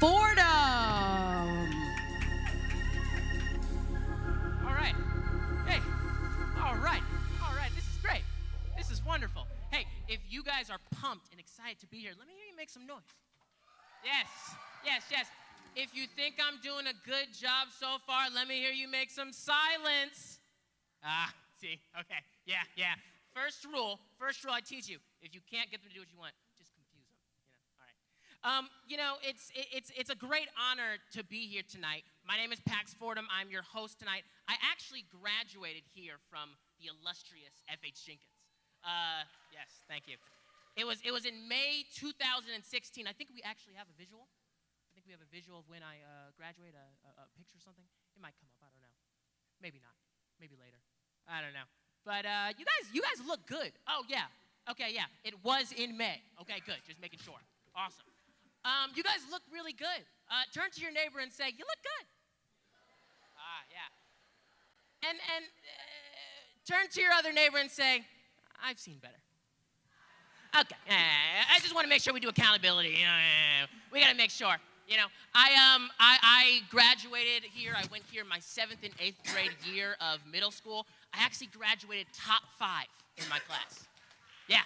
Fordham. All right. Hey, all right. This is great. This is wonderful. Hey, if you guys are pumped and excited to be here, let me hear you make some noise. Yes. If you think I'm doing a good job so far, let me hear you make some silence. See, okay, yeah. First rule I teach you, if you can't get them to do what you want, just confuse them, all right. It's a great honor to be here tonight. My name is Pax Fordham. I'm your host tonight. I actually graduated here from the illustrious F.H. Jenkins. Yes, thank you. It was in May 2016. I think we actually have a visual. I think we have a visual of when I graduated, a picture or something. It might come up, I don't know. Maybe not, maybe later. I don't know. But you guys look good. Oh, yeah. Okay, yeah. It was in May. Okay, good. Just making sure. Awesome. You guys look really good. Turn to your neighbor and say, you look good. Yeah. And turn to your other neighbor and say, I've seen better. Okay. I just want to make sure we do accountability. We got to make sure. I graduated here. I went here my 7th and 8th grade year of middle school. I actually graduated top 5 in my class. Yeah.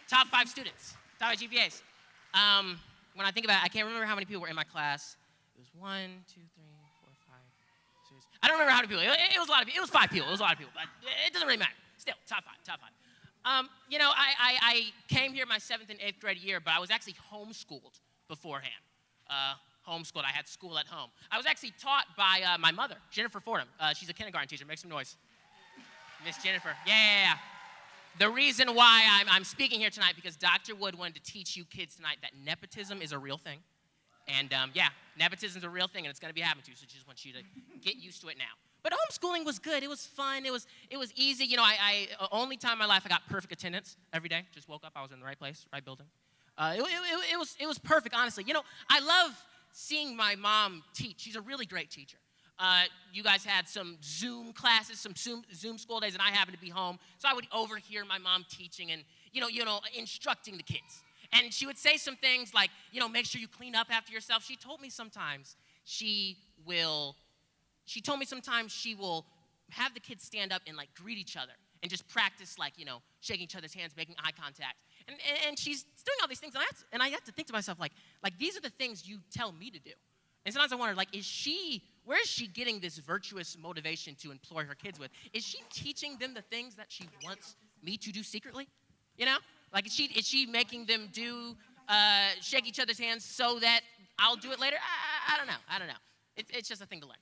Top 5 students. Top 5 GPAs. When I think about it, I can't remember how many people were in my class. It was 1, 2, 3, 4, 5, 6. I don't remember how many people. It was a lot of people. It was 5 people. It was a lot of people. But it doesn't really matter. Still, top 5. I came here my 7th and 8th grade year, but I was actually homeschooled beforehand. Homeschooled. I had school at home. I was actually taught by my mother, Jennifer Fordham. She's a kindergarten teacher. Make some noise. Miss Jennifer. Yeah. The reason why I'm speaking here tonight, because Dr. Wood wanted to teach you kids tonight that nepotism is a real thing. And nepotism is a real thing, and it's going to be happening to you, so I just want you to get used to it now. But homeschooling was good. It was fun. It was easy. I only time in my life I got perfect attendance every day. Just woke up. I was in the right place, right building. It was perfect, honestly. I love seeing my mom teach. She's a really great teacher. You guys had some Zoom classes, some Zoom school days, and I happened to be home. So I would overhear my mom teaching and, instructing the kids. And she would say some things like, make sure you clean up after yourself. She told me sometimes she will have the kids stand up and, greet each other and just practice, shaking each other's hands, making eye contact. And she's doing all these things, and I have to think to myself, these are the things you tell me to do. And sometimes I wonder, where is she getting this virtuous motivation to employ her kids with? Is she teaching them the things that she wants me to do secretly? Is she making them shake each other's hands so that I'll do it later? I don't know. It's just a thing to learn.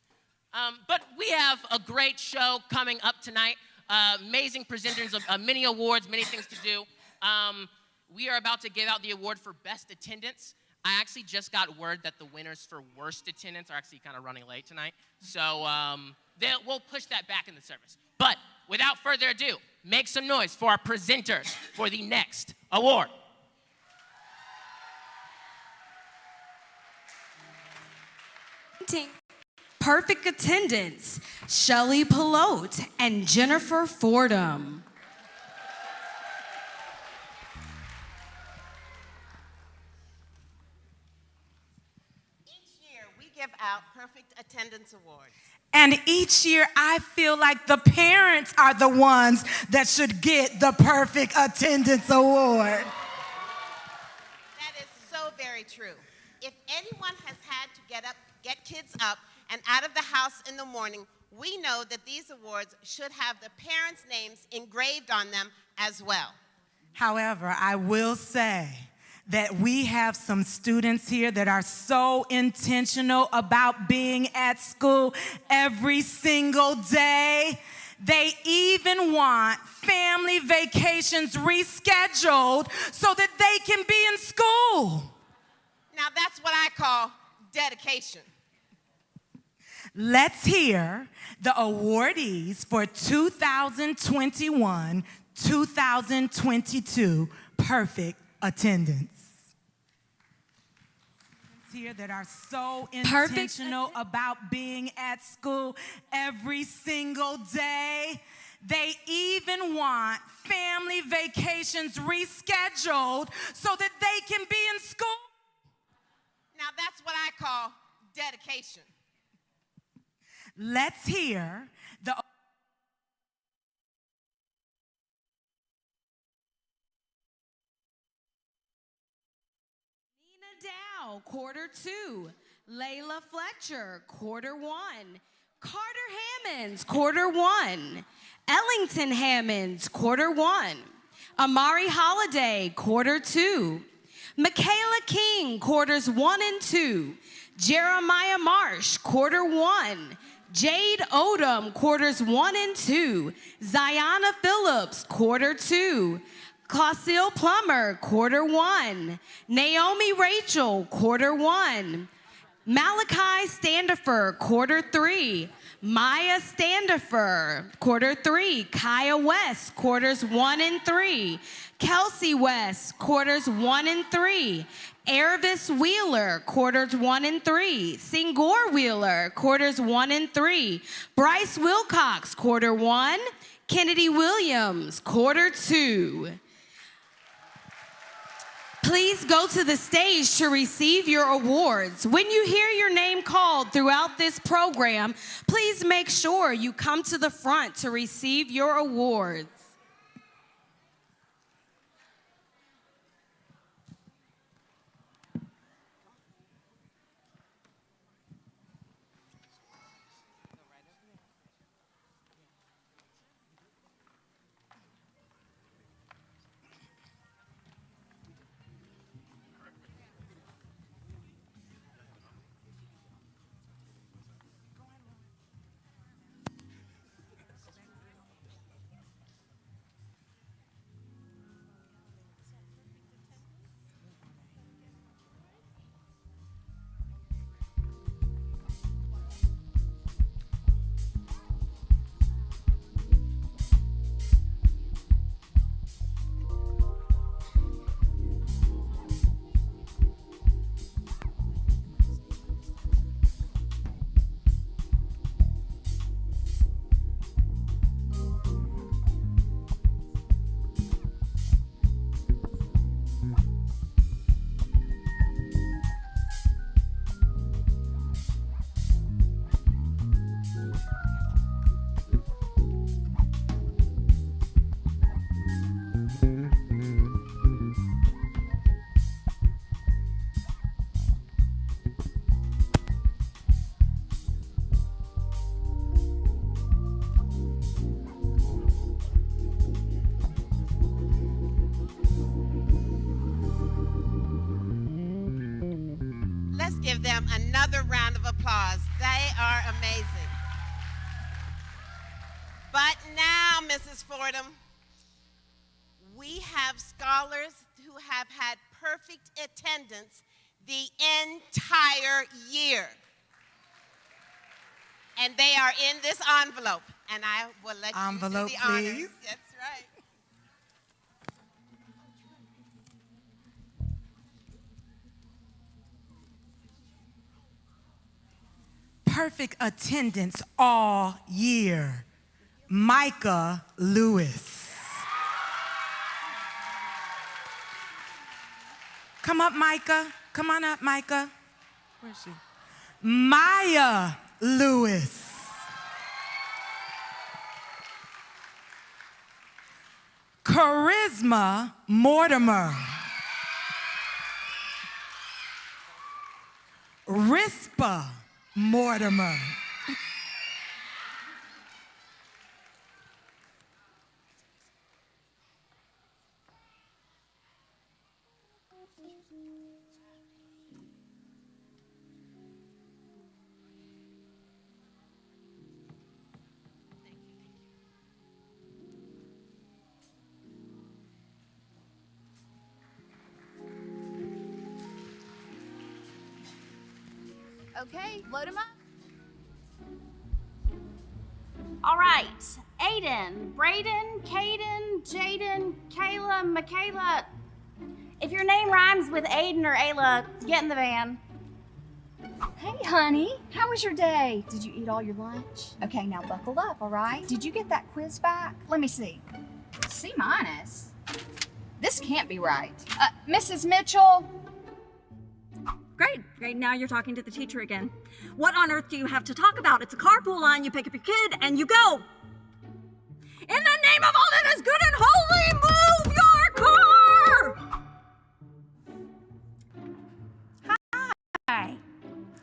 But we have a great show coming up tonight. Amazing presenters, many awards, many things to do. We are about to give out the award for best attendance. I actually just got word that the winners for worst attendance are actually kind of running late tonight. So we'll push that back in the service. But without further ado, make some noise for our presenters for the next award. Perfect attendance, Shelley Pelote and Jennifer Fordham. Give out perfect attendance awards. And each year I feel like the parents are the ones that should get the perfect attendance award. That is so very true. If anyone has had to get kids up and out of the house in the morning, we know that these awards should have the parents' names engraved on them as well. However, I will say that we have some students here that are so intentional about being at school every single day. They even want family vacations rescheduled so that they can be in school. Now that's what I call dedication. Let's hear the awardees for 2021-2022 perfect attendance. Here that are so intentional about being at school every single day. They even want family vacations rescheduled so that they can be in school. Now that's what I call dedication. Let's hear the Dow, quarter 2. Layla Fletcher, quarter 1. Carter Hammonds, quarter 1. Ellington Hammonds, quarter 1. Amari Holiday, quarter 2. Michaela King, quarters 1 and 2. Jeremiah Marsh, quarter 1. Jade Odom, quarters 1 and 2. Ziona Phillips, quarter 2. Clausil Plummer, quarter 1. Naomi Rachel, quarter 1. Malachi Standifer, quarter 3. Maya Standifer, quarter 3. Kaya West, quarters 1 and 3. Kelsey West, quarters 1 and 3. Ervis Wheeler, quarters 1 and 3. Singor Wheeler, quarters 1 and 3. Bryce Wilcox, quarter 1. Kennedy Williams, quarter 2. Please go to the stage to receive your awards. When you hear your name called throughout this program, please make sure you come to the front to receive your awards. Give them another round of applause. They are amazing. But now, Mrs. Fordham, we have scholars who have had perfect attendance the entire year. And they are in this envelope. And I will let envelope, you do the honors. please. That's right. Perfect attendance all year. Micah Lewis. Come up, Micah. Come on up, Micah. Where is she? Maya Lewis. Charisma Mortimer. Rispa Mortimer. Okay, load them up. All right, Aiden, Braden, Caden, Jaden, Kayla, Michaela. If your name rhymes with Aiden or Ayla, get in the van. Hey, honey, how was your day? Did you eat all your lunch? Okay, now buckle up, all right? Did you get that quiz back? Let me see. C-. This can't be right. Mrs. Mitchell, Great. Now you're talking to the teacher again. What on earth do you have to talk about? It's a carpool line. You pick up your kid and you go. In the name of all that is good and holy, move your car! Hi.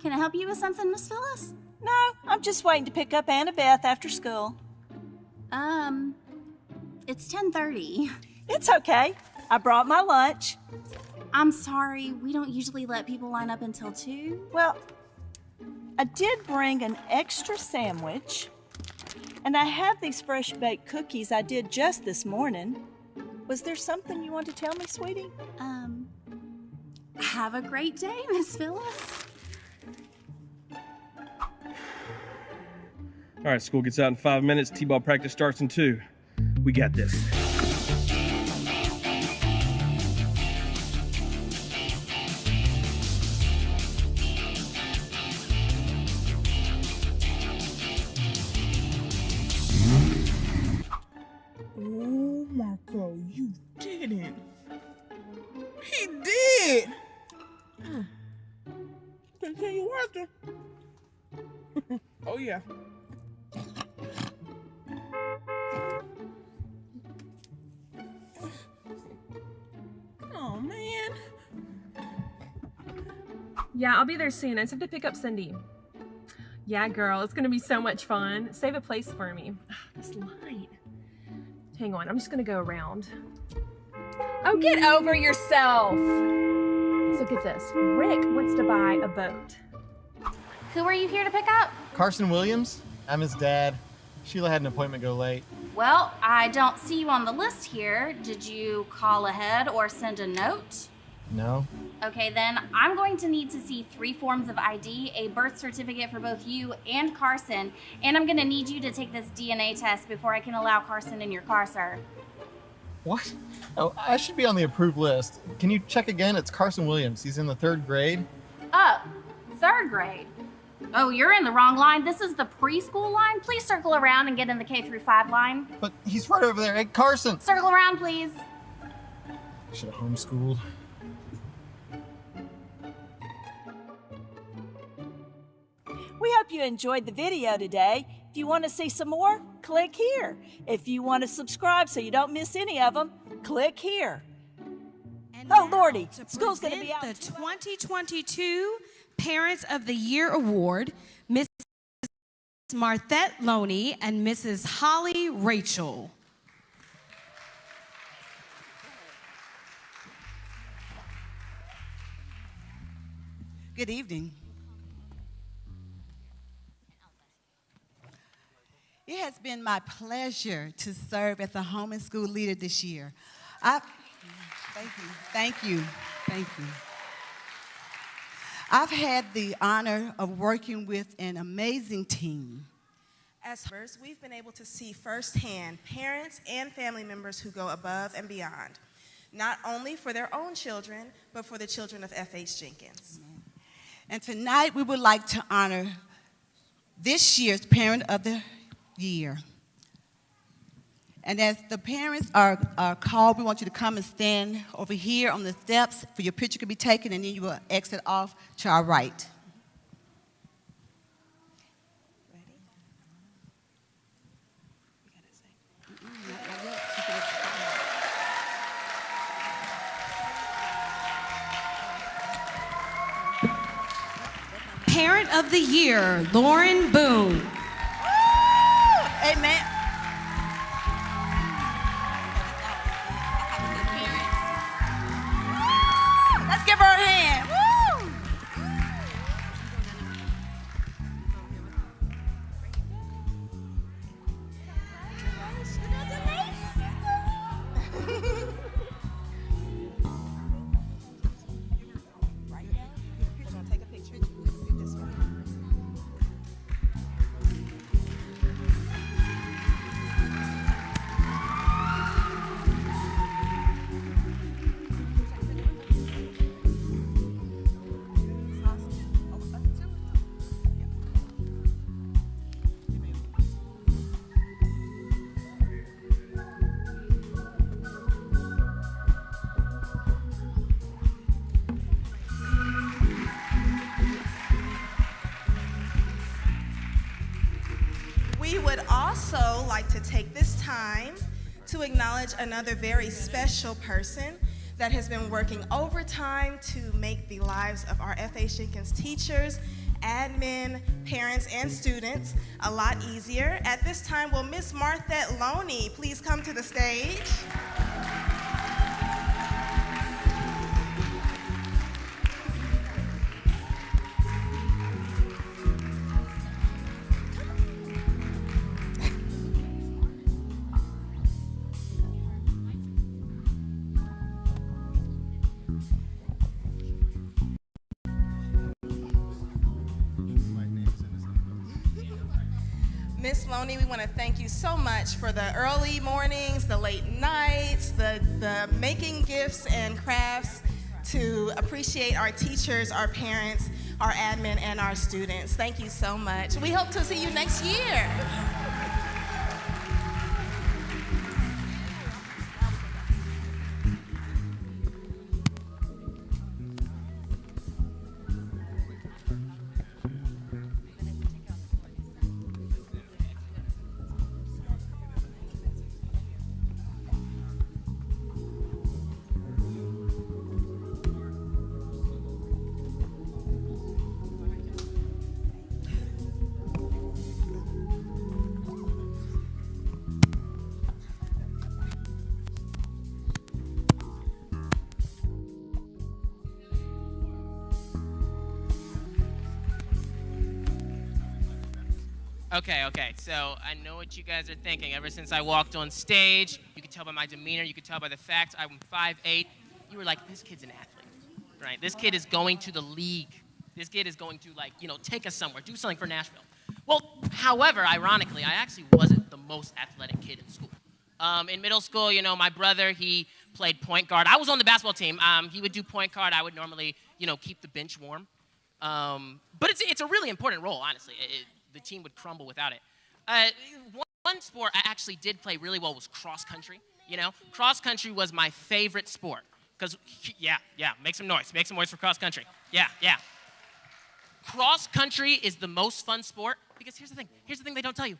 Can I help you with something, Miss Phyllis? No, I'm just waiting to pick up Annabeth after school. It's 10:30. It's okay. I brought my lunch. I'm sorry, we don't usually let people line up until 2. Well, I did bring an extra sandwich, and I have these fresh baked cookies I did just this morning. Was there something you want to tell me, sweetie? Have a great day, Miss Phyllis. All right, school gets out in 5 minutes. T-ball practice starts in 2. We got this. Oh, Marco, you didn't. He did. Continue watching. Oh, yeah. Oh, man. Yeah, I'll be there soon. I just have to pick up Cindy. Yeah, girl, it's gonna be so much fun. Save a place for me. This light. Hang on, I'm just gonna go around. Oh, get over yourself. Look at this. Rick wants to buy a boat. Who are you here to pick up? Carson Williams. I'm his dad. Sheila had an appointment go late. Well, I don't see you on the list here. Did you call ahead or send a note? No. Okay, then I'm going to need to see 3 forms of ID, a birth certificate for both you and Carson, and I'm going to need you to take this DNA test before I can allow Carson in your car, sir. What? Oh, I should be on the approved list. Can you check again? It's Carson Williams. He's in the 3rd grade. Oh, 3rd grade. Oh, you're in the wrong line. This is the preschool line. Please circle around and get in the K-5 line. But he's right over there. Hey, Carson! Circle around, please. Should have homeschooled. We hope you enjoyed the video today. If you want to see some more, click here. If you want to subscribe so you don't miss any of them, click here. And Oh, now, Lordy, to school's going to be present out. the 2022 Parents of the Year Award, Mrs. Marthette Loney and Mrs. Holly Rachel. Good evening. It has been my pleasure to serve as a home and school leader this year. Thank you. I've had the honor of working with an amazing team. As first, we've been able to see firsthand parents and family members who go above and beyond, not only for their own children, but for the children of F.H.Jenkins. And tonight we would like to honor this year's Parent of the Year. And as the parents are called, we want you to come and stand over here on the steps for your picture to be taken, and then you will exit off to our right. Parent of the Year, Lauren Boone. Amen. Let's give her a hand. Woo! We would also like to take this time to acknowledge another very special person that has been working overtime to make the lives of our F.H.Jenkins teachers, admin, parents, and students a lot easier. At this time, will Miss Marthette Loney please come to the stage? Miss Loney, we want to thank you so much for the early mornings, the late nights, the making gifts and crafts to appreciate our teachers, our parents, our admin, and our students. Thank you so much. We hope to see you next year. Okay, so I know what you guys are thinking. Ever since I walked on stage, you could tell by my demeanor, you could tell by the fact I'm 5'8", you were like, this kid's an athlete, right? This kid is going to the league. This kid is going to, take us somewhere, do something for Nashville. Well, however, ironically, I actually wasn't the most athletic kid in school. In middle school, my brother, he played point guard. I was on the basketball team. He would do point guard. I would normally, keep the bench warm. But it's a really important role, honestly. The team would crumble without it. One sport I actually did play really well was cross country. Cross country was my favorite sport. Because, make some noise for cross country. Yeah. Cross country is the most fun sport because here's the thing they don't tell you.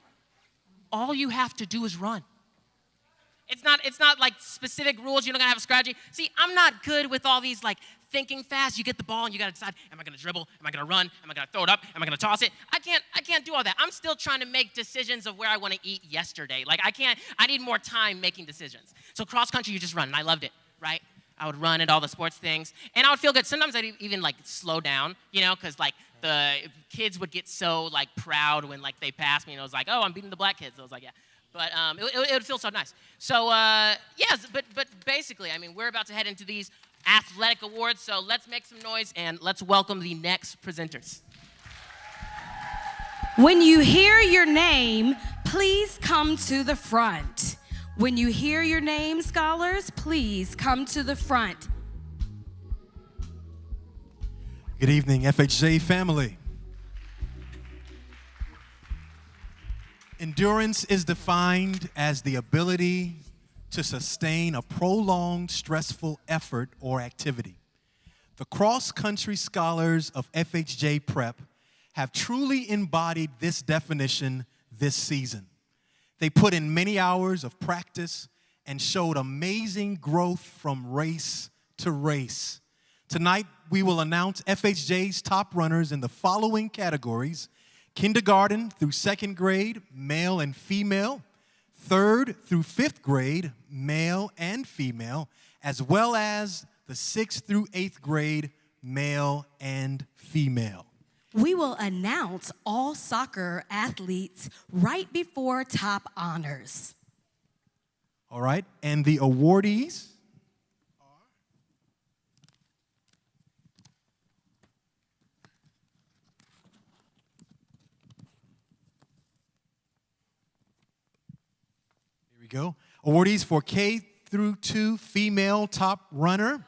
All you have to do is run. It's not like specific rules. You're not gonna have a strategy. See, I'm not good with all these thinking fast. You get the ball and you gotta decide, am I gonna dribble? Am I gonna run? Am I gonna throw it up? Am I gonna toss it? I can't do all that. I'm still trying to make decisions of where I wanna eat yesterday. I need more time making decisions. So cross country, you just run, and I loved it, right? I would run at all the sports things, and I would feel good. Sometimes I'd even slow down, because the kids would get so proud when they passed me, and I was like, oh, I'm beating the black kids. I was like, yeah. But it would feel so nice. So, yes, but basically, we're about to head into these athletic awards, so let's make some noise and let's welcome the next presenters. When you hear your name, please come to the front. When you hear your name, scholars, please come to the front. Good evening, FHJ family. Endurance is defined as the ability to sustain a prolonged, stressful effort or activity. The cross-country scholars of FHJ Prep have truly embodied this definition this season. They put in many hours of practice and showed amazing growth from race to race. Tonight, we will announce FHJ's top runners in the following categories: kindergarten through second grade, male and female; third through fifth grade, male and female, as well as the sixth through eighth grade, male and female. We will announce all soccer athletes right before top honors. All right, and the awardees are... Here we go. Awardees for K through 2 female top runner,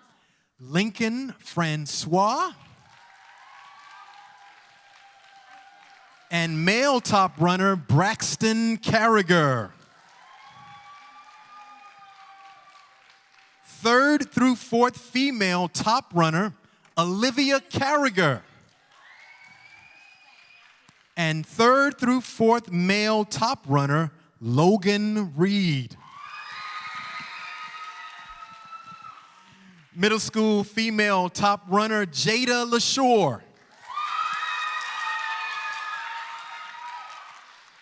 Lincoln Francois. And male top runner, Braxton Carragher. Third through fourth female top runner, Olivia Carragher. And 3rd through 4th male top runner, Logan Reed. Middle school female top runner, Jada LaShore.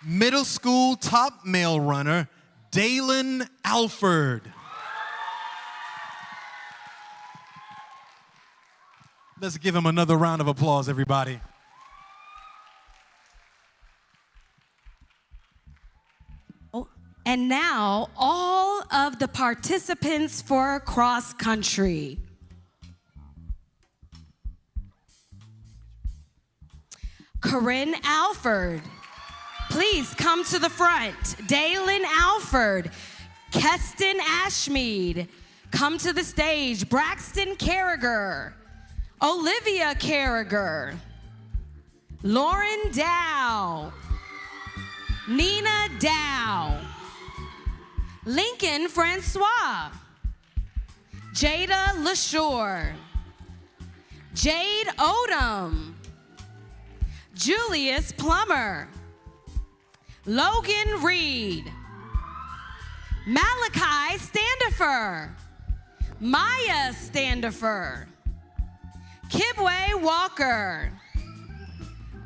Middle school top male runner, Dalen Alford. Let's give him another round of applause, everybody. And now, all of the participants for cross country. Corinne Alford, please come to the front. Dalen Alford, Keston Ashmead, come to the stage. Braxton Carriger, Olivia Carriger, Lauren Dow, Nina Dow, Lincoln Francois, Jada LaShore, Jade Odom, Julius Plummer, Logan Reed, Malachi Standifer, Maya Standifer, Kibwe Walker,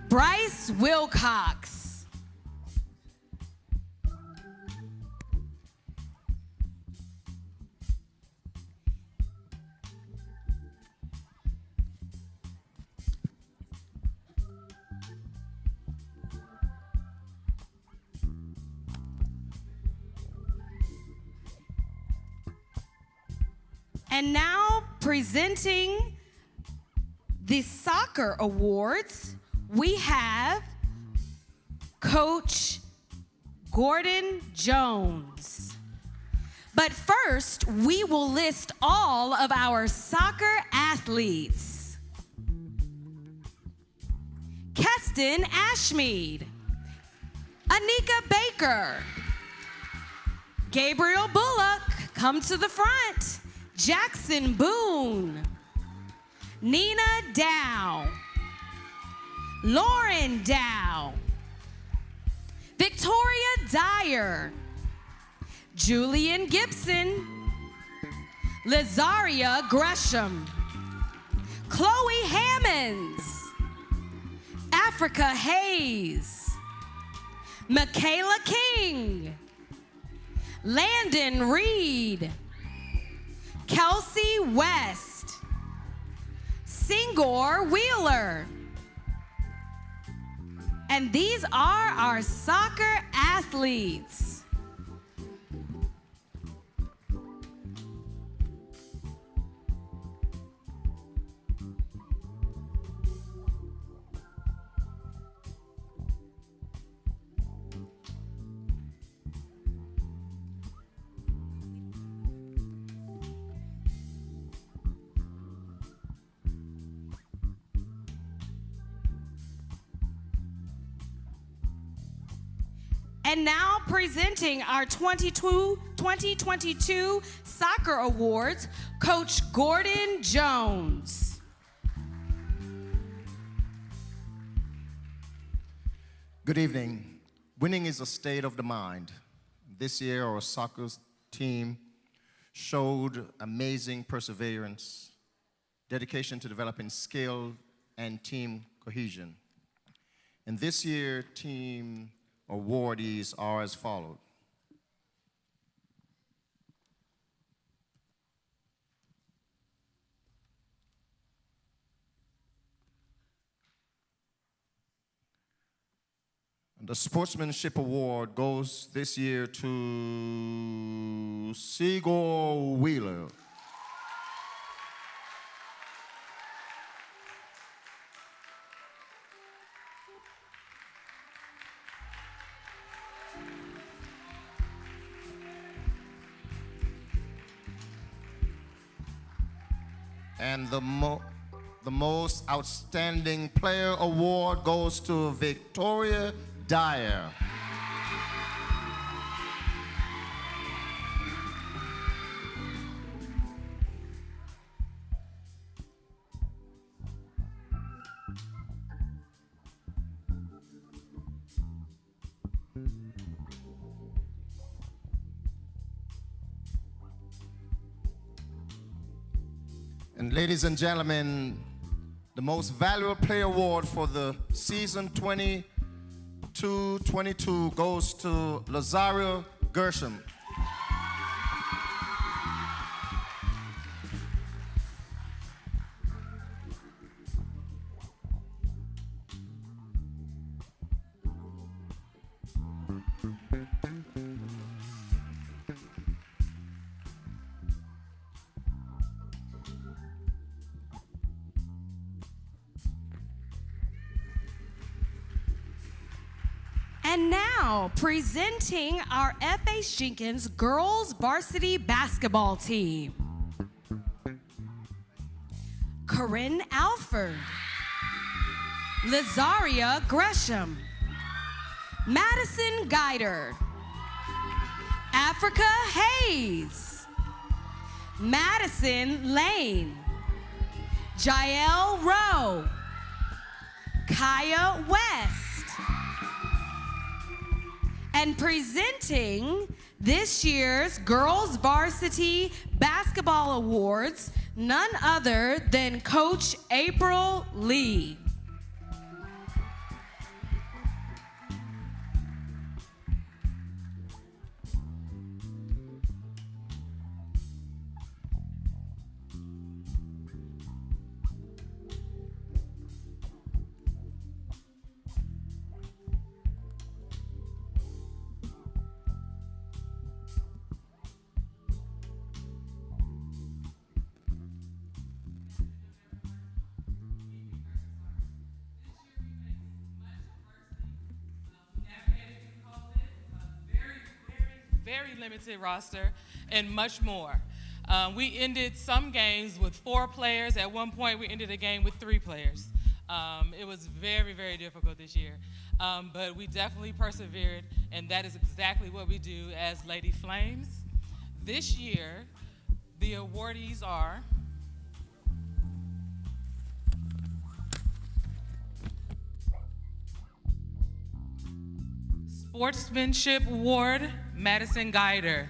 Bryce Wilcox. And now presenting the soccer awards, we have Coach Gordon Jones. But first, we will list all of our soccer athletes. Keston Ashmead, Anika Baker, Gabriel Bullock, come to the front. Jackson Boone, Nina Dow, Lauren Dow, Victoria Dyer, Julian Gibson, Lazaria Gresham, Chloe Hammonds, Africa Hayes, Michaela King, Landon Reed, Kelsey West, Singor Wheeler. And these are our soccer athletes. And now presenting our 2022 Soccer Awards, Coach Gordon Jones. Good evening. Winning is a state of the mind. This year, our soccer team showed amazing perseverance, dedication to developing skill, and team cohesion. And this year, team awardees are as follows. The Sportsmanship Award goes this year to Sigor Wheeler. And the most outstanding player award goes to Victoria Dyer. And ladies and gentlemen, the most valuable player award for the season 22-22 goes to Lazario Gershom. And now, presenting our F.H.Jenkins girls varsity basketball team. Corinne Alford, Lazaria Gresham, Madison Guider, Africa Hayes, Madison Lane, Jael Rowe, Kaya West. And presenting this year's Girls Varsity Basketball Awards, none other than Coach April Lee. Very limited roster, and much more. We ended some games with 4 players. At one point, we ended a game with 3 players. It was very, very difficult this year. But we definitely persevered, and that is exactly what we do as Lady Flames. This year, the awardees are Sportsmanship Award, Madison Guider.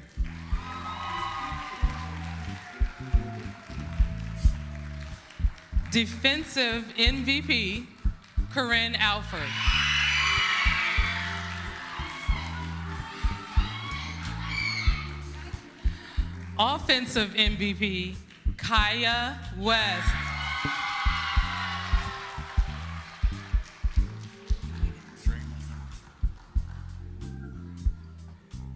Defensive MVP, Corinne Alford. Offensive MVP, Kaya West.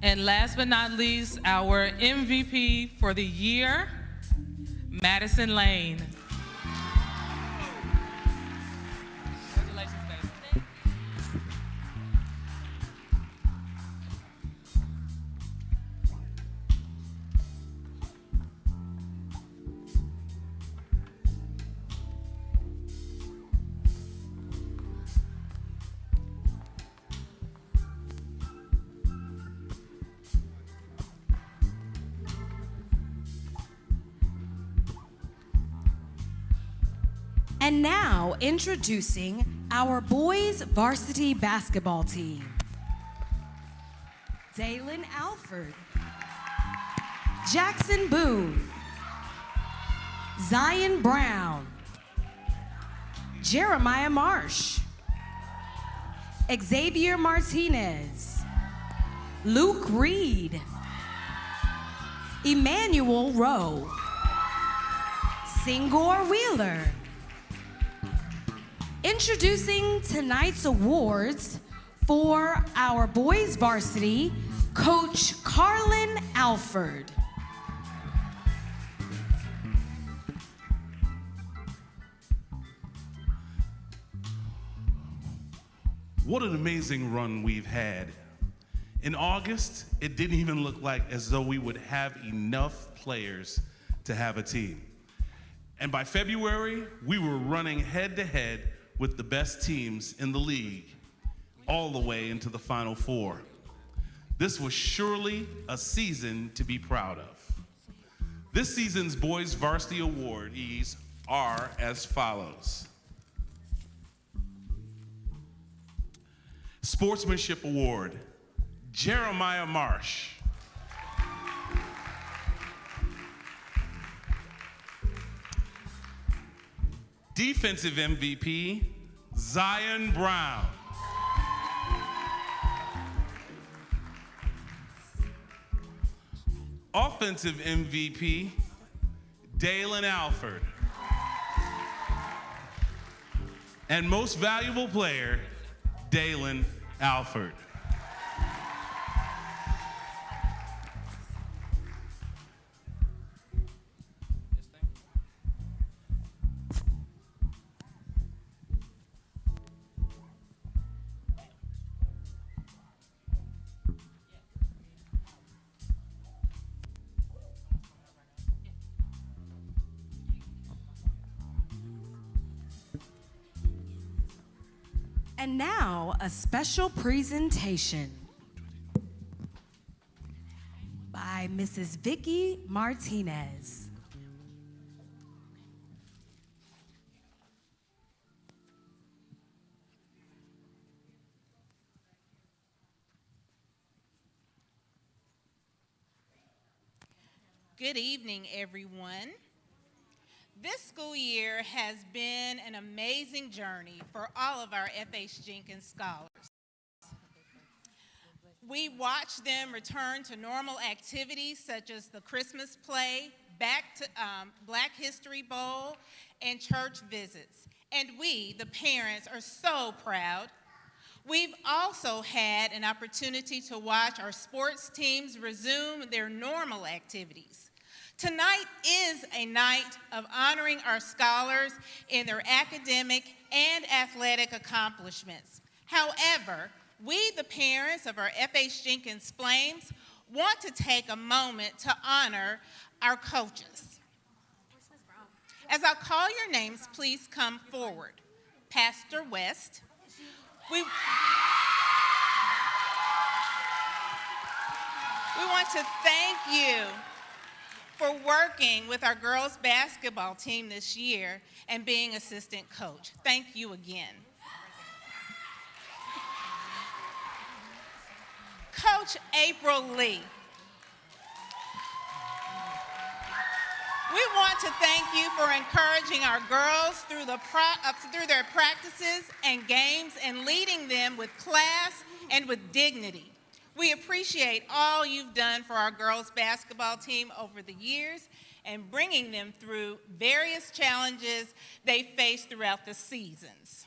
And last but not least, our MVP for the year, Madison Lane. Congratulations, Madison. And now, introducing our boys varsity basketball team. Dalen Alford, Jackson Boone, Zion Brown, Jeremiah Marsh, Xavier Martinez, Luke Reed, Emmanuel Rowe, Singor Wheeler. Introducing tonight's awards for our boys varsity, Coach Carlin Alford. What an amazing run we've had. In August, it didn't even look like as though we would have enough players to have a team. And by February, we were running head-to-head with the best teams in the league, all the way into the Final Four. This was surely a season to be proud of. This season's Boys Varsity awardees are as follows. Sportsmanship Award, Jeremiah Marsh. Defensive MVP, Zion Brown. Offensive MVP, Dalen Alford. And most valuable player, Dalen Alford. And now, a special presentation by Mrs. Vicky Martinez. Good evening, everyone. This school year has been an amazing journey for all of our F.H. Jenkins scholars. We watched them return to normal activities such as the Christmas play, Black History Bowl, and church visits. And we, the parents, are so proud. We've also had an opportunity to watch our sports teams resume their normal activities. Tonight is a night of honoring our scholars in their academic and athletic accomplishments. However, we, the parents of our F.H. Jenkins Flames, want to take a moment to honor our coaches. As I call your names, please come forward. Pastor West. We want to thank you for working with our girls basketball team this year and being assistant coach. Thank you again. Coach April Lee. We want to thank you for encouraging our girls through their practices and games and leading them with class and with dignity. We appreciate all you've done for our girls basketball team over the years and bringing them through various challenges they face throughout the seasons.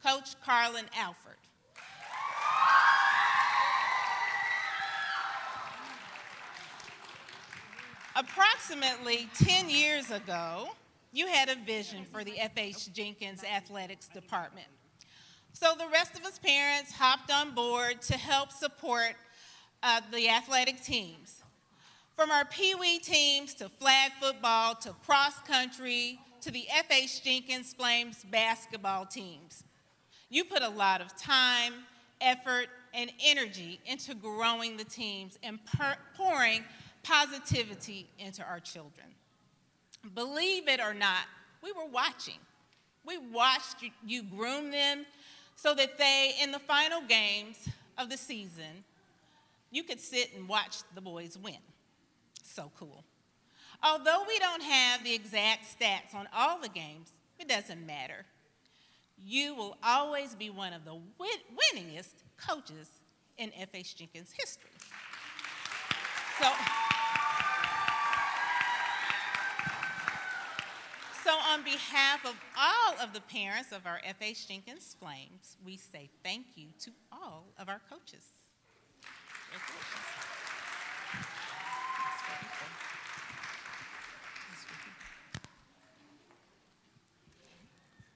Coach Carlin Alford. Approximately 10 years ago, you had a vision for the F.H. Jenkins Athletics Department. So the rest of us parents hopped on board to help support the athletic teams. From our Pee Wee teams to flag football to cross country to the F.H. Jenkins Flames basketball teams. You put a lot of time, effort, and energy into growing the teams and pouring positivity into our children. Believe it or not, we were watching. We watched you groom them so that they, in the final games of the season, you could sit and watch the boys win. So cool. Although we don't have the exact stats on all the games, it doesn't matter. You will always be one of the winningest coaches in F.H. Jenkins history. So on behalf of all of the parents of our F.H. Jenkins Flames, we say thank you to all of our coaches.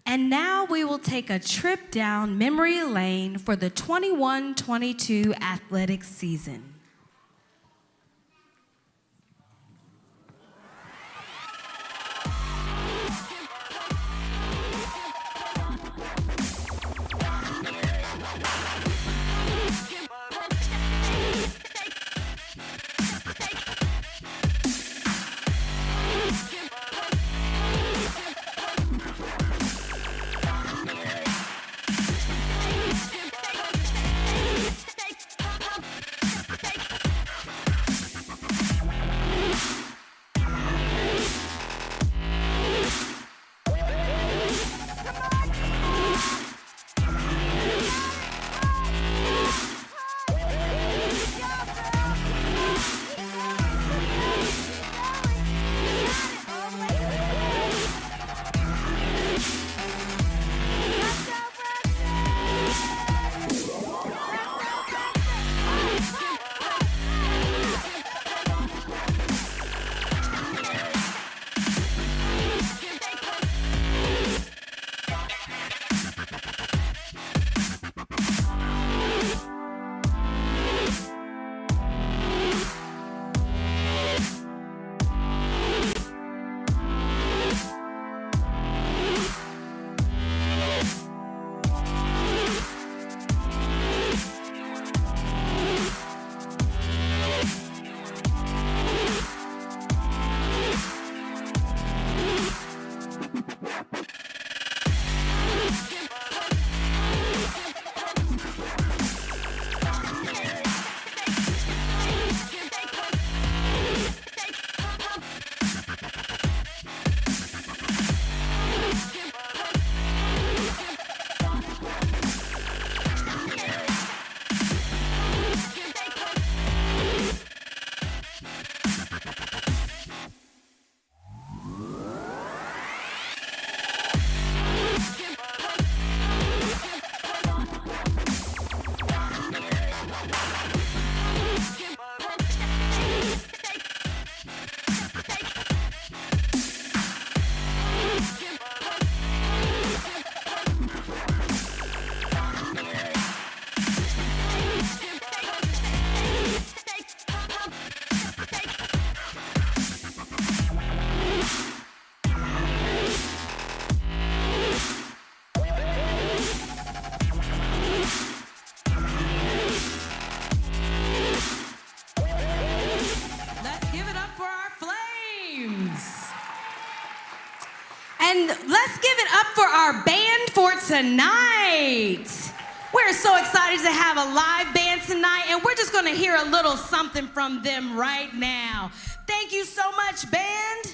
And now we will take a trip down memory lane for the 21-22 athletic season. And let's give it up for our band for tonight. We're so excited to have a live band tonight, and we're just gonna hear a little something from them right now. Thank you so much, band.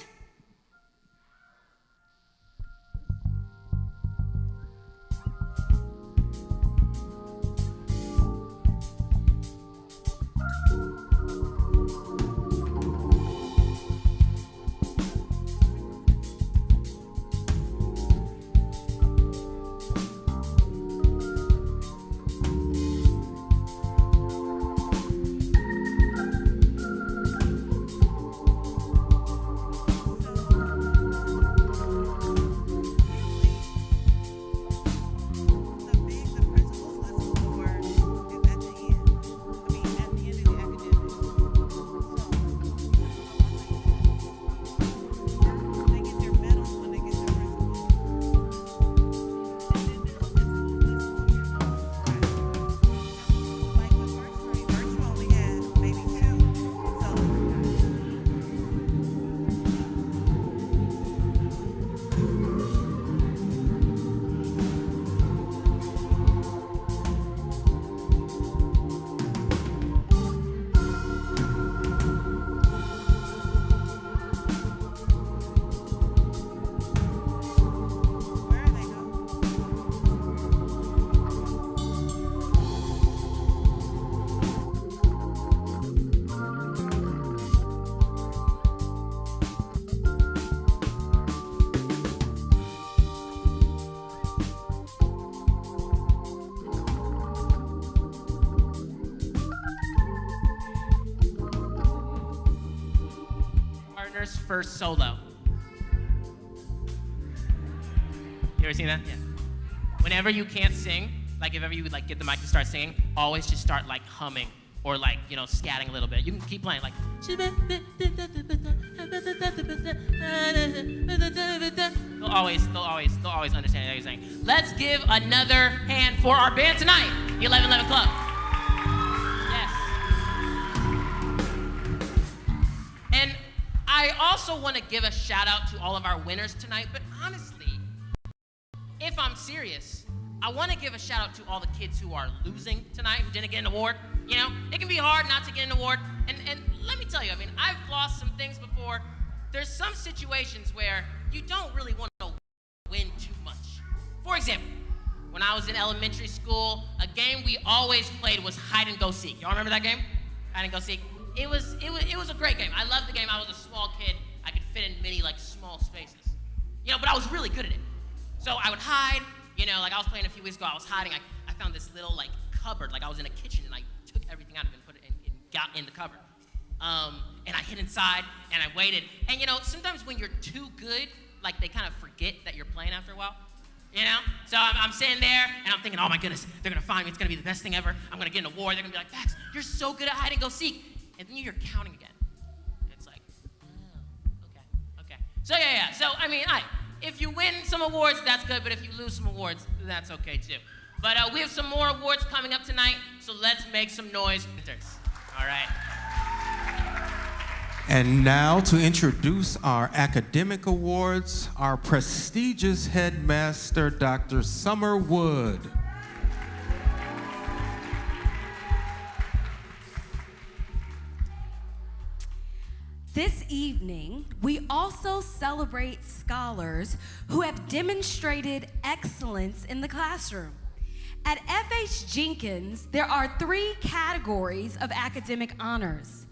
First solo. You ever seen that? Yeah. Whenever you can't sing, like if ever you would like get the mic to start singing, always just start like humming or like, you know, scatting a little bit. You can keep playing like they'll always understand what you're saying. Let's give another hand for our band tonight, the 1111 Club. I also want to give a shout out to all of our winners tonight, but honestly, if I'm serious, I want to give a shout out to all the kids who are losing tonight, who didn't get an award. You know, it can be hard not to get an award, and let me tell you, I mean, I've lost some things before. There's some situations where you don't really want to win too much. For example, when I was in elementary school, a game we always played was hide and go seek. Y'all remember that game? Hide and go seek. It was a great game. I loved the game. I was a small kid. I could fit in many like small spaces, you know. But I was really good at it. So I would hide. You know, like I was playing a few weeks ago. I was hiding. I found this little like cupboard. Like I was in a kitchen and I took everything out of it and put it in, and got in the cupboard. And I hid inside and I waited. And you know, sometimes when you're too good, like they kind of forget that you're playing after a while. You know? So I'm sitting there and I'm thinking, oh my goodness, they're gonna find me. It's gonna be the best thing ever. I'm gonna get an award. They're gonna be like, Max, you're so good at hide and go seek. And then you're counting again. It's like, oh, okay. So yeah. So I mean, if you win some awards, that's good. But if you lose some awards, that's okay too. But we have some more awards coming up tonight. So let's make some noise. All right. And now to introduce our academic awards, our prestigious headmaster, Dr. Summer Wood. This evening, we also celebrate scholars who have demonstrated excellence in the classroom. At F.H.Jenkins, there are 3 categories of academic honors: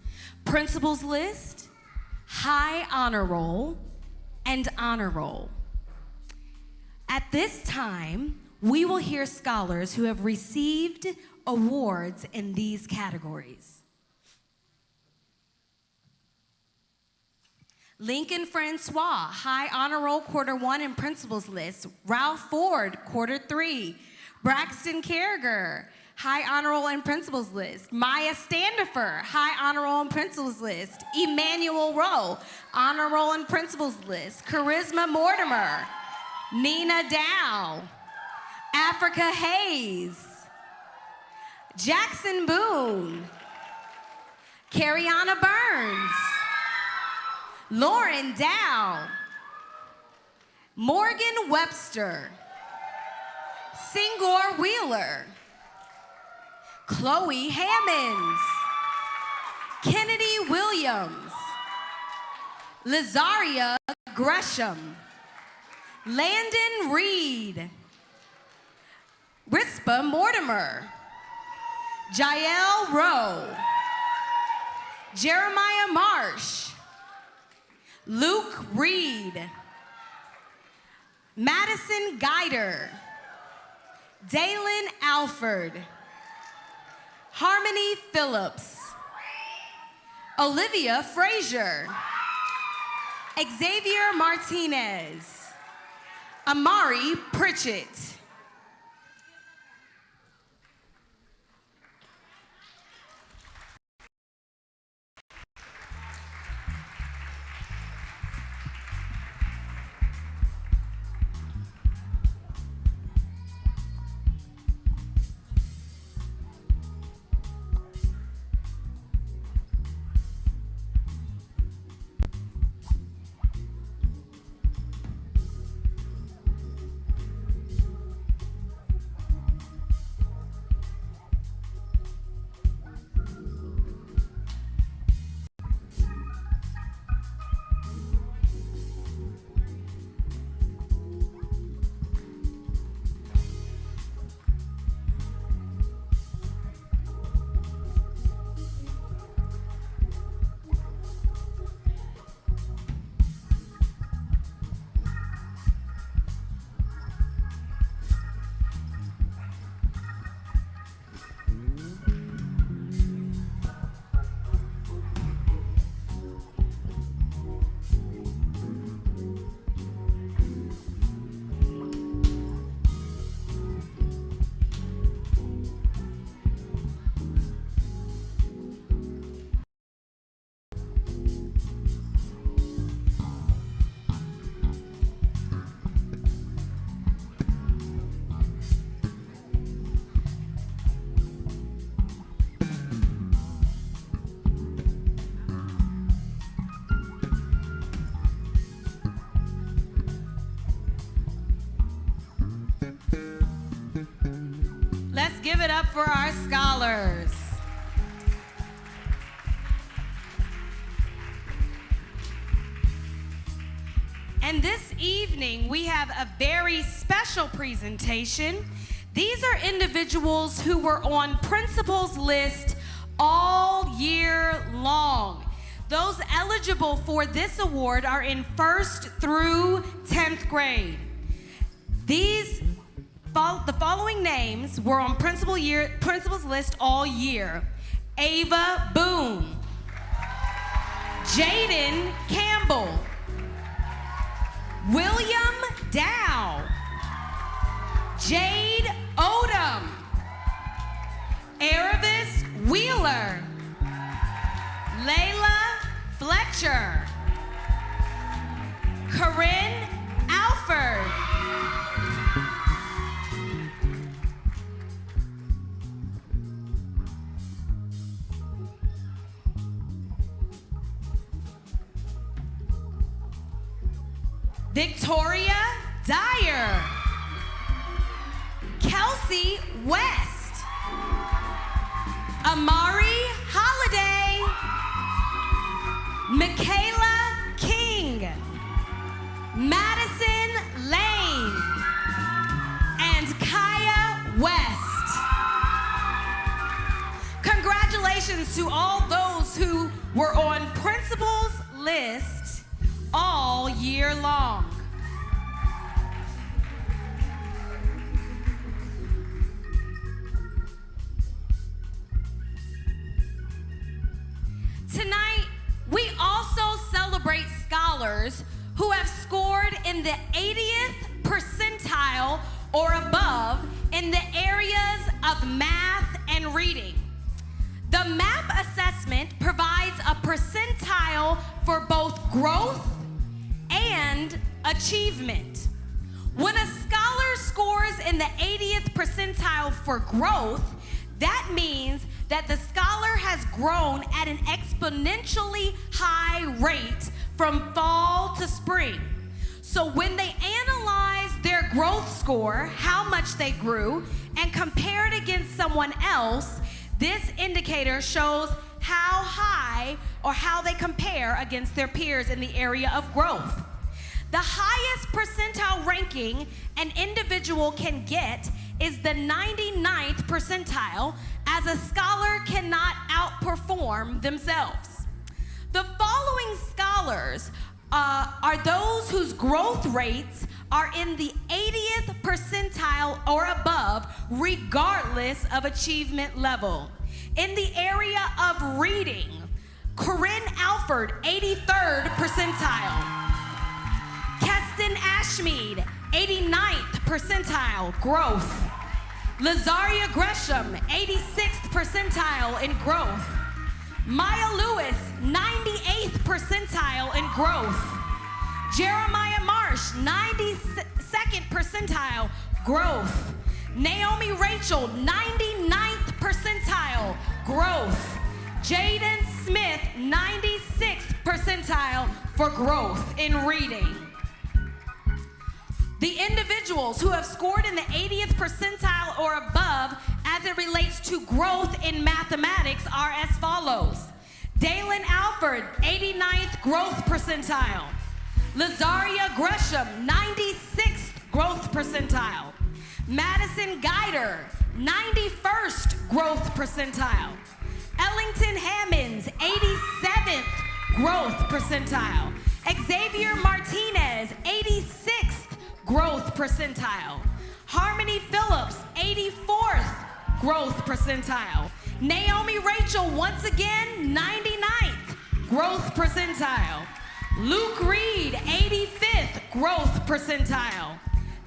Principal's List, High Honor Roll, and Honor Roll. At this time, we will hear scholars who have received awards in these categories. Lincoln Francois, High Honor Roll, Quarter 1 and Principal's List. Ralph Ford, Quarter 3. Braxton Carriger, High Honor Roll and Principal's List. Maya Standifer, High Honor Roll and Principal's List. Emmanuel Rowe, Honor Roll and Principal's List. Charisma Mortimer, Nina Dow, Africa Hayes, Jackson Boone, Cariana Burns, Lauren Dow, Morgan Webster, Singor Wheeler, Chloe Hammonds, Kennedy Williams, Lazaria Gresham, Landon Reed, Rispa Mortimer, Jael Rowe, Jeremiah Marsh, Luke Reed, Madison Guider, Dalen Alford, Harmony Phillips, Olivia Frazier, Xavier Martinez, Amari Pritchett. Let's give it up for our scholars. And this evening, we have a very special presentation. These are individuals who were on principal's list all year long. Those eligible for this award are in 1st through 10th grade. The following names were on principal's list all year. Ava Boone, Jaden Campbell, William Dow, Jade Odom, Aravis Wheeler, Layla Fletcher, Corinne Alford, Victoria Dyer, Kelsey West, Amari Holiday, Michaela King, Madison Lane, and Kaya West. Congratulations to all those who were on principal's list all year long. Tonight, we also celebrate scholars who have scored in the 80th percentile or above in the areas of math and reading. The MAP assessment provides a percentile for both growth and achievement. When a scholar scores in the 80th percentile for growth, that means that the scholar has grown at an exponentially high rate from fall to spring. So when they analyzed their growth score, how much they grew, and compared against someone else, this indicator shows how high or how they compare against their peers in the area of growth. The highest percentile ranking an individual can get is the 99th percentile, as a scholar cannot outperform themselves. The following scholars are those whose growth rates are in the 80th percentile or above, regardless of achievement level. In the area of reading, Corinne Alford, 83rd percentile. Keston Ashmead, 89th percentile, growth. Lazaria Gresham, 86th percentile in growth. Maya Lewis, 98th percentile in growth. Jeremiah Marsh, 92nd percentile, growth. Naomi Rachel, 99th percentile, growth. Jaden Smith, 96th percentile for growth in reading. The individuals who have scored in the 80th percentile or above as it relates to growth in mathematics are as follows. Dalen Alford, 89th growth percentile. Lazaria Gresham, 96th growth percentile. Madison Guider, 91st growth percentile. Ellington Hammonds, 87th growth percentile. Xavier Martinez, 86th growth percentile. Harmony Phillips, 84th growth percentile. Naomi Rachel, once again, 99th growth percentile. Luke Reed, 85th growth percentile.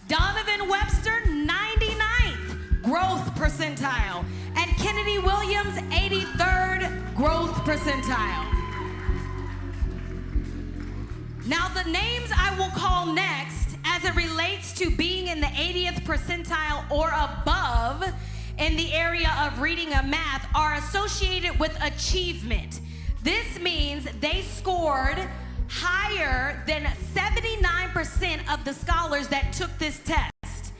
Donovan Webster, 99th growth percentile. And Kennedy Williams, 83rd growth percentile. Now the names I will call next as it relates to being in the 80th percentile or above in the area of reading and math are associated with achievement. This means they scored higher than 79% of the scholars that took this test.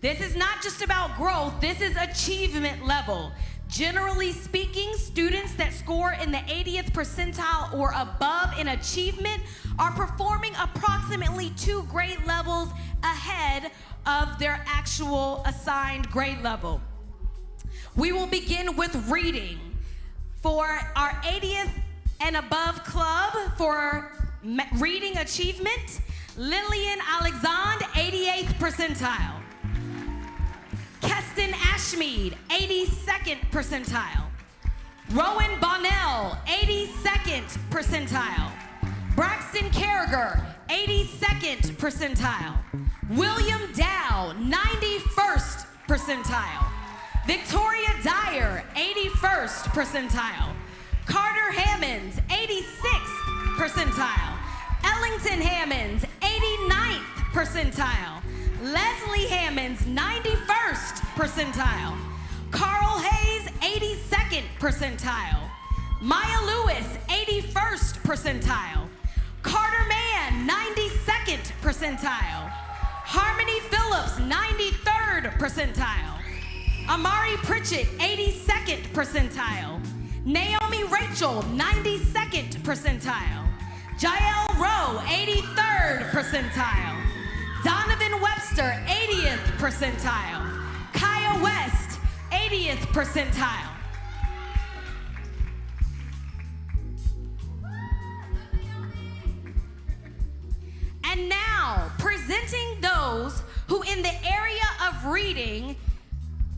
This is not just about growth, this is achievement level. Generally speaking, students that score in the 80th percentile or above in achievement are performing approximately 2 grade levels ahead of their actual assigned grade level. We will begin with reading. For our 80th and above club for reading achievement, Lillian Alexandre, 88th percentile. Keston Ashmead, 82nd percentile. Rowan Bonnell, 82nd percentile. Braxton Carragher, 82nd percentile. William Dow, 91st percentile. Victoria Dyer, 81st percentile. Carter Hammonds, 86th percentile. Ellington Hammonds, 89th percentile. Leslie Hammonds, 91st percentile. Carl Hayes, 82nd percentile. Maya Lewis, 81st percentile. Carter Mann, 92nd percentile. Harmony Phillips, 93rd percentile. Amari Pritchett, 82nd percentile. Naomi Rachel, 92nd percentile. Jael Rowe, 83rd percentile. Donovan Webster, 80th percentile. Kaya West, 80th percentile. And now, presenting those who in the area of reading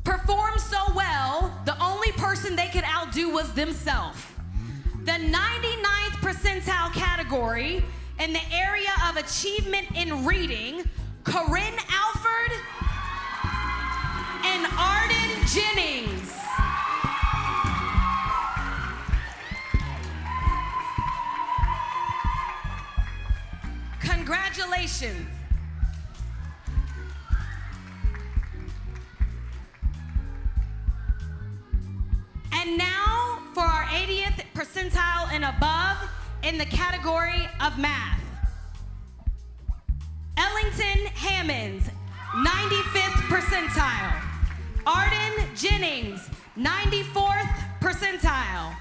performed so well, the only person they could outdo was themselves. The 99th percentile category in the area of achievement in reading, Corinne Alford and Arden Jennings. Congratulations. And now for our 80th percentile and above in the category of math. Ellington Hammonds, 95th percentile. Arden Jennings, 94th percentile.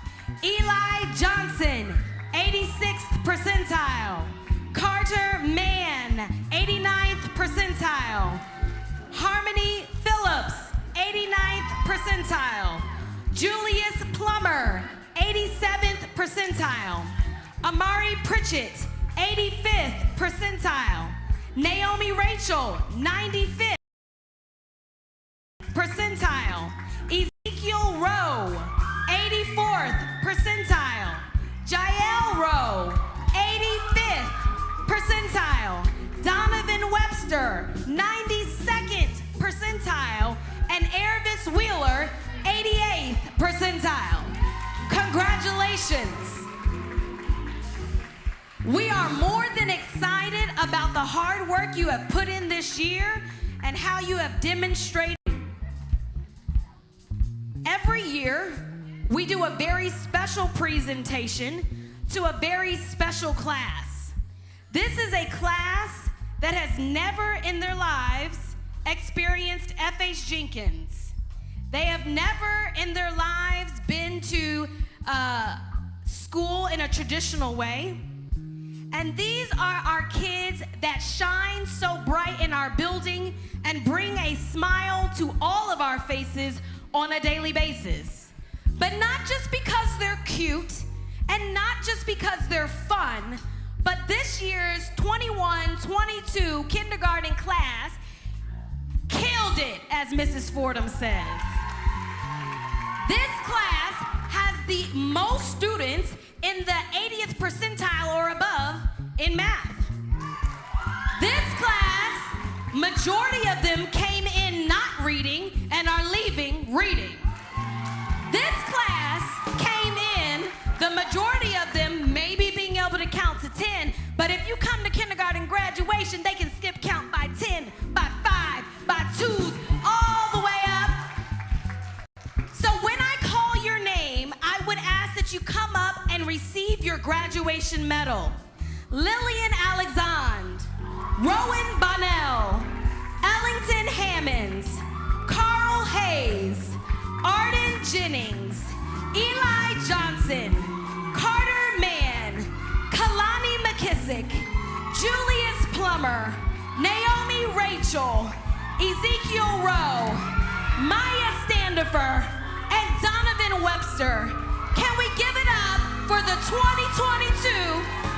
Eli Johnson, 86th percentile. Carter Mann, 89th percentile. Harmony Phillips, 89th percentile. Julius Plummer, 87th percentile. Amari Pritchett, 85th percentile. Naomi Rachel, 95th percentile. Ezekiel Rowe, 84th percentile. Jael Rowe, 85th percentile. Donovan Webster, 92nd percentile. And Ervis Wheeler, 88th percentile. Congratulations. We are more than excited about the hard work you have put in this year and how you have demonstrated. Every year, we do a very special presentation to a very special class. This is a class that has never in their lives experienced F.H.Jenkins. They have never in their lives been to school in a traditional way. And these are our kids that shine so bright in our building and bring a smile to all of our faces on a daily basis. But not just because they're cute and not just because they're fun, but this year's 21-22 kindergarten class killed it, as Mrs. Fordham says. This class has the most students in the 80th percentile or above in math. This class, majority of them came in not reading and are leaving reading. This class came in, the majority of them maybe being able to count to 10, but if you come to kindergarten graduation, they can skip count by 10, by 5, by 2s, all the way up. So when I call your name, I would ask that you come up and receive your graduation medal. Lillian Alexandre, Rowan Bonnell, Ellington Hammonds, Carl Hayes, Arden Jennings, Eli Johnson, Carter Mann, Kalani McKissick, Julius Plummer, Naomi Rachel, Ezekiel Rowe, Maya Standifer, and Donovan Webster. Can we give it up for the 2022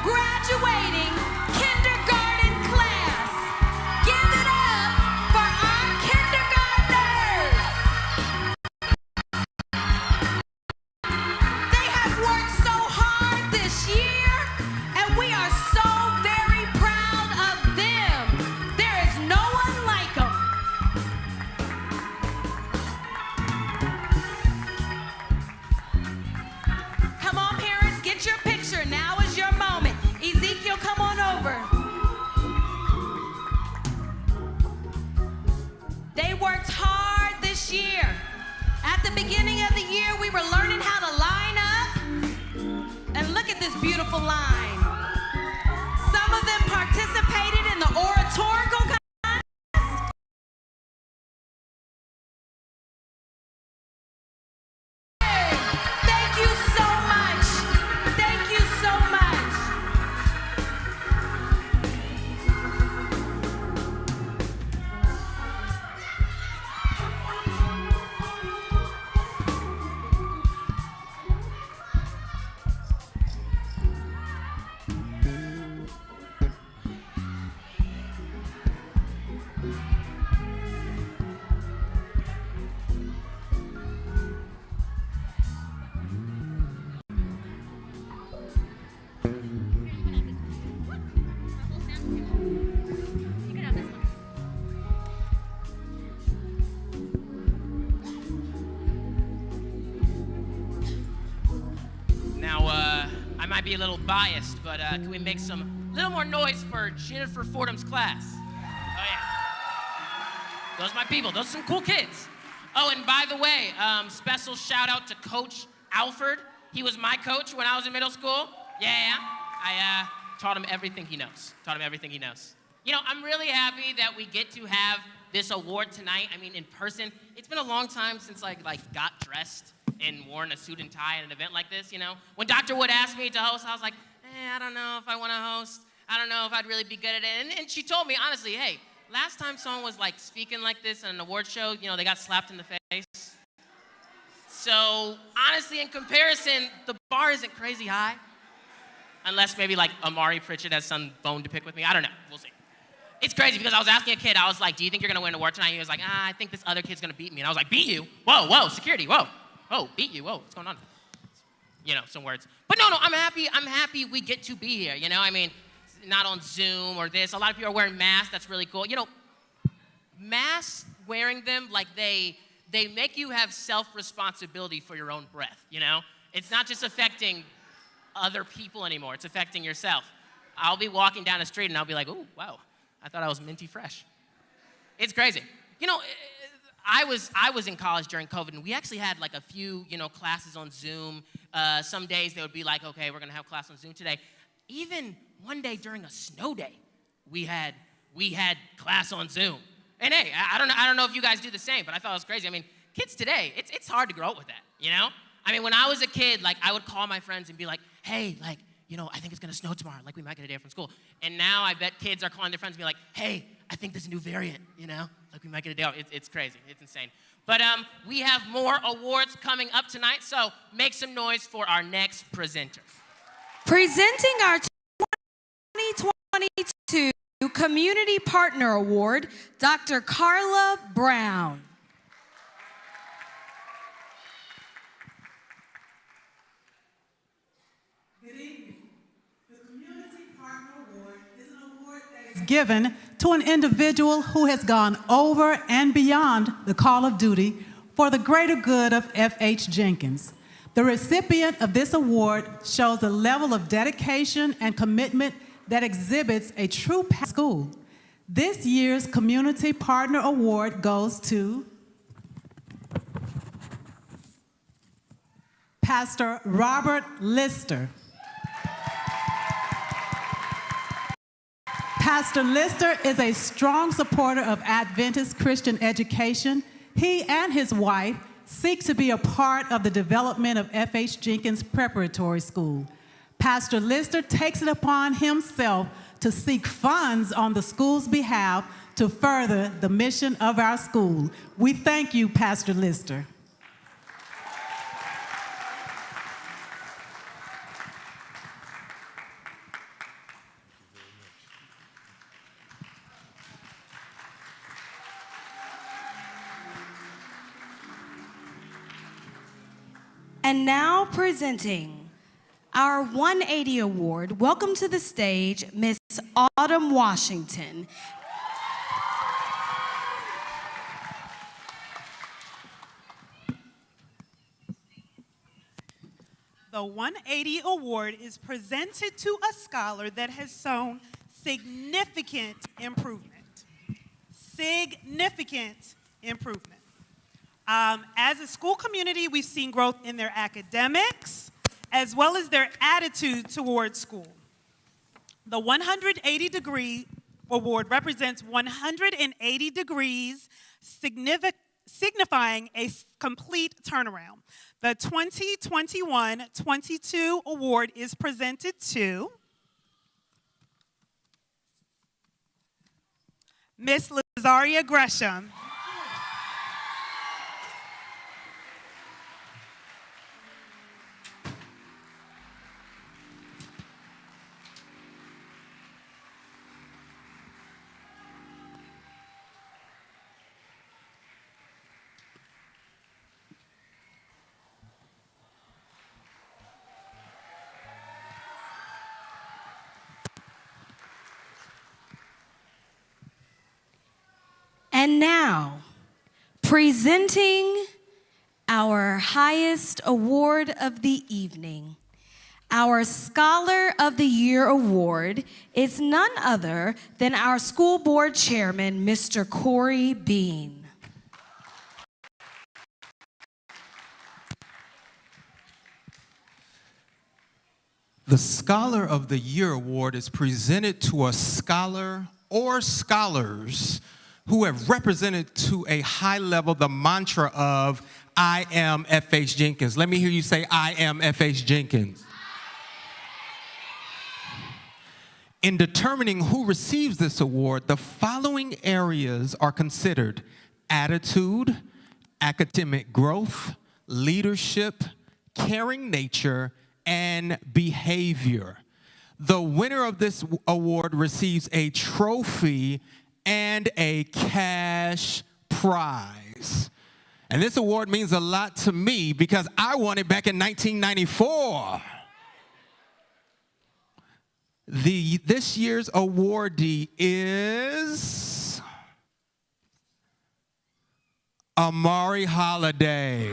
graduating kindergarten class? Give it up for our kindergartners. They have worked so hard this year, and we are so very proud of them. There is no one like them. Come on, parents, get your picture. Now is your moment. Ezekiel, come on over. They worked hard this year. At the beginning of the year, we were learning how to line up. And look at this beautiful line. Some of them participated in the oratorical contest. Thank you so much. Thank you so much. I might be a little biased, but can we make some little more noise for Jennifer Fordham's class? Oh yeah. Those are my people. Those are some cool kids. Oh, and by the way, special shout out to Coach Alford. He was my coach when I was in middle school. Yeah. I taught him everything he knows. You know, I'm really happy that we get to have this award tonight. I mean, in person. It's been a long time since I got dressed and worn a suit and tie at an event like this, you know? When Dr. Wood asked me to host, I was like, I don't know if I want to host. I don't know if I'd really be good at it. And she told me, honestly, hey, last time someone was speaking like this at an award show, you know, they got slapped in the face. So, honestly, in comparison, the bar isn't crazy high. Unless maybe Amari Pritchett has some bone to pick with me. I don't know. We'll see. It's crazy because I was asking a kid, I was like, do you think you're going to win an award tonight? He was like, I think this other kid's going to beat me. And I was like, beat you? Whoa, security, whoa. Oh, beat you, whoa, what's going on? You know, some words. But no, I'm happy we get to be here, you know? I mean, not on Zoom or this. A lot of people are wearing masks, that's really cool. You know, masks, wearing them, they make you have self-responsibility for your own breath, you know? It's not just affecting other people anymore, it's affecting yourself. I'll be walking down the street and I'll be like, ooh, wow, I thought I was minty fresh. It's crazy. You know, I was in college during COVID, and we actually had a few, classes on Zoom. Some days they would be like, okay, we're gonna have class on Zoom today. Even one day during a snow day, we had class on Zoom. And hey, I don't know if you guys do the same, but I thought it was crazy. I mean, kids today, it's hard to grow up with that, you know? I mean, when I was a kid, I would call my friends and be like, hey, I think it's gonna snow tomorrow. We might get a day from school. And now I bet kids are calling their friends and be like, hey, I think there's a new variant, you know? We might get a day off. It's crazy. It's insane. But we have more awards coming up tonight, so make some noise for our next presenter. Presenting our 2022 Community Partner Award, Dr. Carla Brown. Given to an individual who has gone over and beyond the call of duty for the greater good of F.H. Jenkins. The recipient of this award shows a level of dedication and commitment that exhibits a true school. This year's Community Partner Award goes to Pastor Robert Lister. Pastor Lister is a strong supporter of Adventist Christian education. He and his wife seek to be a part of the development of F.H. Jenkins Preparatory School. Pastor Lister takes it upon himself to seek funds on the school's behalf to further the mission of our school. We thank you, Pastor Lister. And now presenting our 180 Award, welcome to the stage, Miss Autumn Washington. The 180 Award is presented to a scholar that has shown significant improvement. Significant improvement. As a school community, we've seen growth in their academics, as well as their attitude towards school. The 180-degree award represents 180 degrees, signifying a complete turnaround. The 2021-22 award is presented to Miss Lazaria Gresham. And now, presenting our highest award of the evening, our Scholar of the Year Award is none other than our school board chairman, Mr. Corey Bean. The Scholar of the Year Award is presented to a scholar or scholars who have represented to a high level the mantra of I am F.H. Jenkins. Let me hear you say, I am F.H. Jenkins. In determining who receives this award, the following areas are considered: attitude, academic growth, leadership, caring nature, and behavior. The winner of this award receives a trophy and a cash prize. And this award means a lot to me because I won it back in 1994. This year's awardee is Amari Holiday.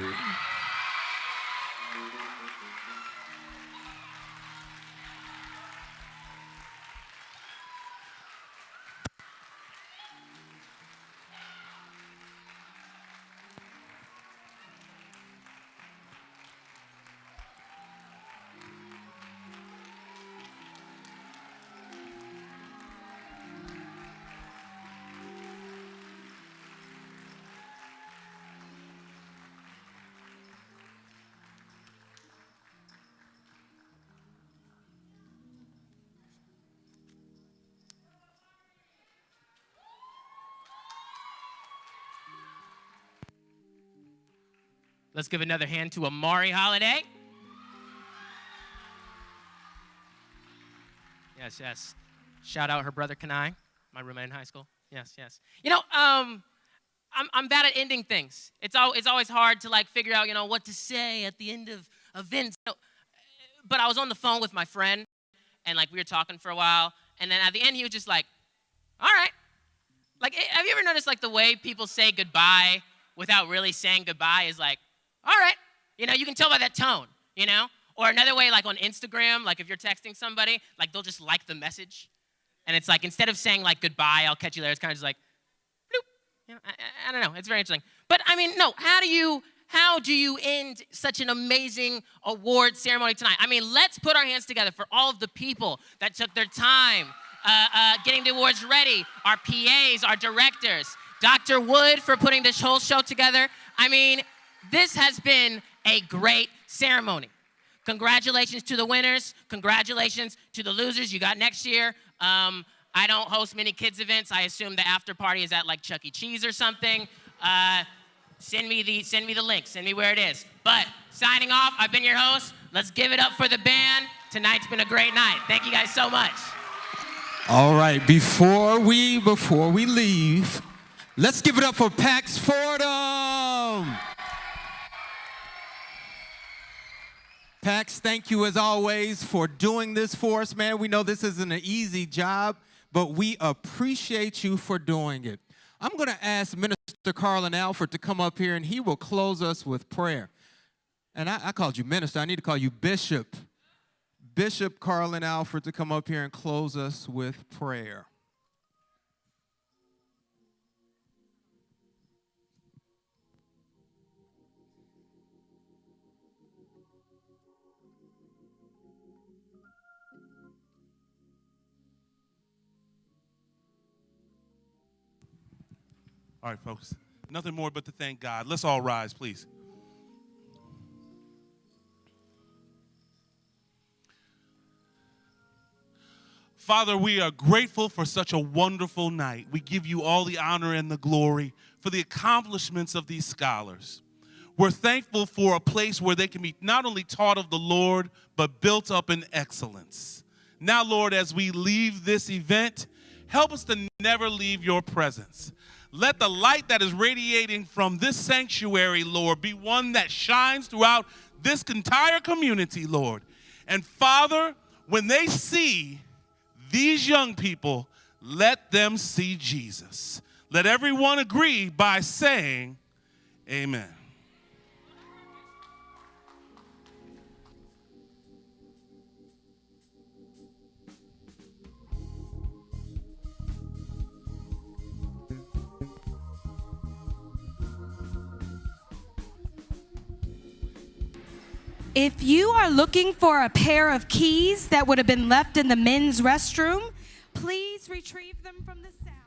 Let's give another hand to Amari Holiday. Yes, yes. Shout out her brother Kanai, my roommate in high school. Yes, yes. You know, I'm bad at ending things. It's always hard to like figure out, you know, what to say at the end of events. But I was on the phone with my friend, and like we were talking for a while, and then at the end he was just like, "All right." Like, have you ever noticed like the way people say goodbye without really saying goodbye is like, "All right." You know, you can tell by that tone, you know? Or another way, like on Instagram, like if you're texting somebody, like they'll just like the message. And it's like, instead of saying like goodbye, I'll catch you later, it's kind of just like, bloop. You know, I don't know, it's very interesting. But I mean, no, how do you end such an amazing award ceremony tonight? I mean, let's put our hands together for all of the people that took their time getting the awards ready, our PAs, our directors, Dr. Wood for putting this whole show together. I mean, this has been a great ceremony. Congratulations to the winners. Congratulations to the losers. You got next year. I don't host many kids events. I assume the after party is at like Chuck E. Cheese or something. Send me the link. Send me where it is. But signing off, I've been your host. Let's give it up for the band. Tonight's been a great night. Thank you guys so much. All right, before we leave, let's give it up for Pax Fordham. Pax, thank you as always for doing this for us, man. We know this isn't an easy job, but we appreciate you for doing it. I'm going to ask Minister Carlin Alford to come up here, and he will close us with prayer. And I called you minister. I need to call you Bishop. Bishop Carlin Alford to come up here and close us with prayer. All right, folks. Nothing more but to thank God. Let's all rise, please. Father, we are grateful for such a wonderful night. We give you all the honor and the glory for the accomplishments of these scholars. We're thankful for a place where they can be not only taught of the Lord, but built up in excellence. Now, Lord, as we leave this event, help us to never leave your presence. Let the light that is radiating from this sanctuary, Lord, be one that shines throughout this entire community, Lord. And Father, when they see these young people, let them see Jesus. Let everyone agree by saying, amen. If you are looking for a pair of keys that would have been left in the men's restroom, Please retrieve them from the sound.